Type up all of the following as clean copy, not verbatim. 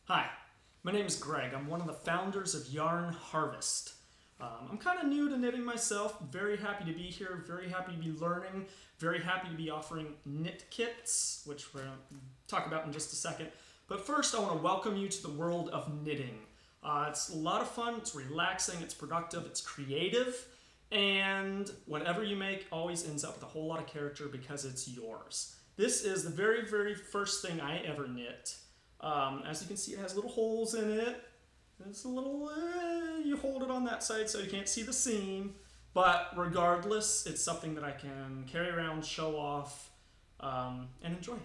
Hi, my name is Greg. I'm one of the founders of Yarn Harvest. I'm kind of new to knitting myself, very happy to be here, very happy to be learning, very happy to be offering knit kits, which we're going to talk about in just a second. But first I want to welcome you to the world of knitting. It's a lot of fun, it's relaxing, it's productive, it's creative, and whatever you make always ends up with a whole lot of character because it's yours. This is the very, very first thing I ever knit. As you can see, it has little holes in it. It's a little, you hold it on that side so you can't see the seam. But regardless, it's something that I can carry around, show off, and enjoy.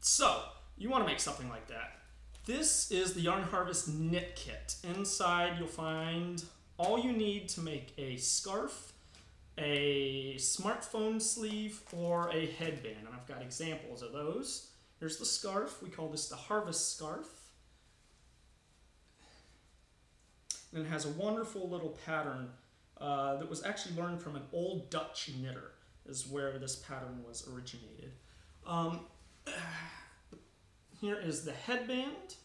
So, you want to make something like that. This is the Yarn Harvest Knit Kit. Inside you'll find all you need to make a scarf, a smartphone sleeve, or a headband, and I've got examples of those. Here's the scarf. We call this the Harvest Scarf. And it has a wonderful little pattern that was actually learned from an old Dutch knitter, is where this pattern was originated. Here is the headband.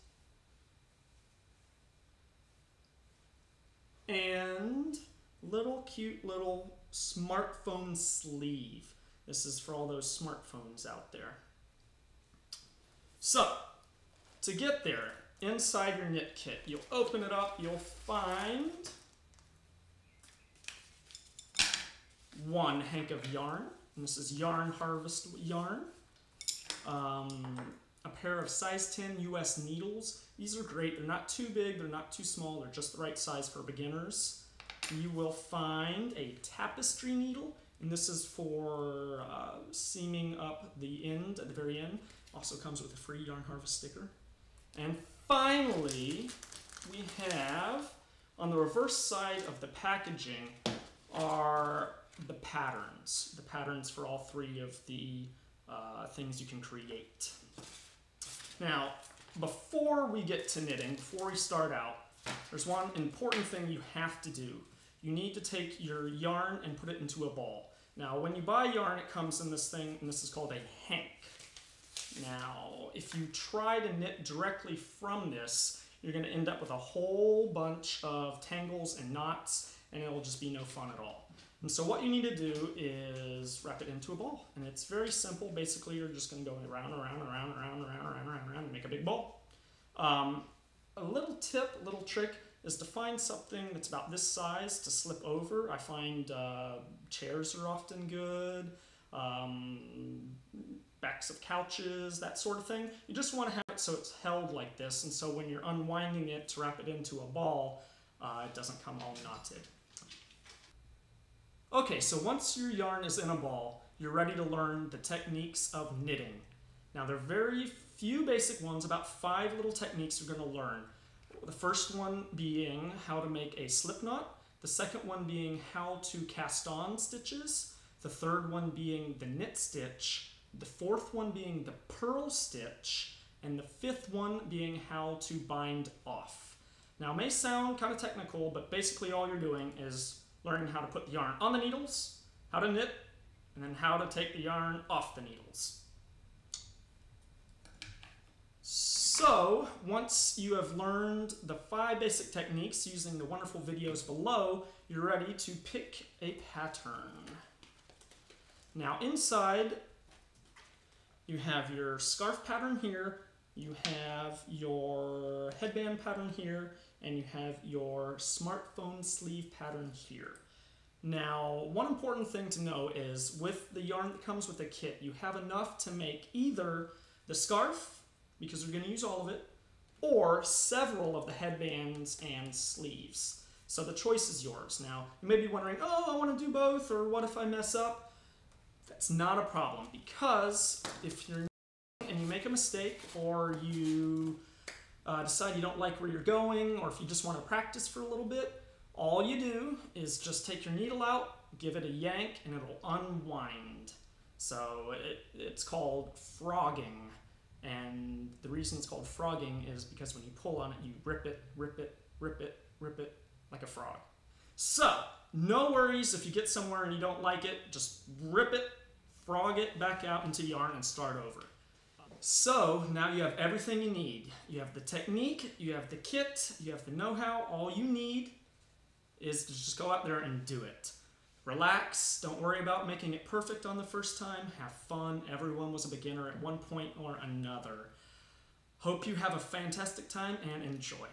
And little cute little smartphone sleeve. This is for all those smartphones out there. So, to get there, inside your knit kit, you'll open it up, you'll find one hank of yarn, and this is Yarn Harvest yarn. A pair of size 10 US needles. These are great, they're not too big, they're not too small, they're just the right size for beginners. You will find a tapestry needle, and this is for seaming up the end at the very end. Also comes with a free Yarn Harvest sticker. And finally, we have, on the reverse side of the packaging, are the patterns for all three of the things you can create. Now, before we get to knitting, before we start out, there's one important thing you have to do. You need to take your yarn and put it into a ball. Now, when you buy yarn, it comes in this thing, and this is called a hank. Now, if you try to knit directly from this, you're going to end up with a whole bunch of tangles and knots, and it'll just be no fun at all. And so what you need to do is wrap it into a ball. And it's very simple. Basically, you're just going to go around, and make a big ball. A little tip, a little trick, is to find something that's about this size to slip over. I find chairs are often good, backs of couches, that sort of thing. You just want to have it so it's held like this, and so when you're unwinding it to wrap it into a ball, it doesn't come all knotted. Okay, so once your yarn is in a ball, you're ready to learn the techniques of knitting. Now, there are very few basic ones, about 5 little techniques you're going to learn. The first one being how to make a slip knot, the second one being how to cast on stitches, the third one being the knit stitch, the fourth one being the purl stitch, and the fifth one being how to bind off. Now, it may sound kind of technical, but basically all you're doing is learning how to put the yarn on the needles, how to knit, and then how to take the yarn off the needles. So, once you have learned the 5 basic techniques using the wonderful videos below, you're ready to pick a pattern. Now, inside, you have your scarf pattern here, you have your headband pattern here, and you have your smartphone sleeve pattern here. Now, one important thing to know is with the yarn that comes with the kit, you have enough to make either the scarf, because we're going to use all of it, or several of the headbands and sleeves. So the choice is yours. Now, you may be wondering, oh, I want to do both, or what if I mess up? That's not a problem, because if you're and you make a mistake, or you decide you don't like where you're going, or if you just want to practice for a little bit, all you do is just take your needle out, give it a yank, and it'll unwind. So it's called frogging. And the reason it's called frogging is because when you pull on it, you rip it, rip it, rip it, rip it like a frog. So, no worries if you get somewhere and you don't like it, just rip it, frog it back out into yarn and start over. So now you have everything you need. You have the technique, you have the kit, you have the know-how. All you need is to just go out there and do it. Relax, don't worry about making it perfect on the first time. Have fun. Everyone was a beginner at one point or another. Hope you have a fantastic time and enjoy.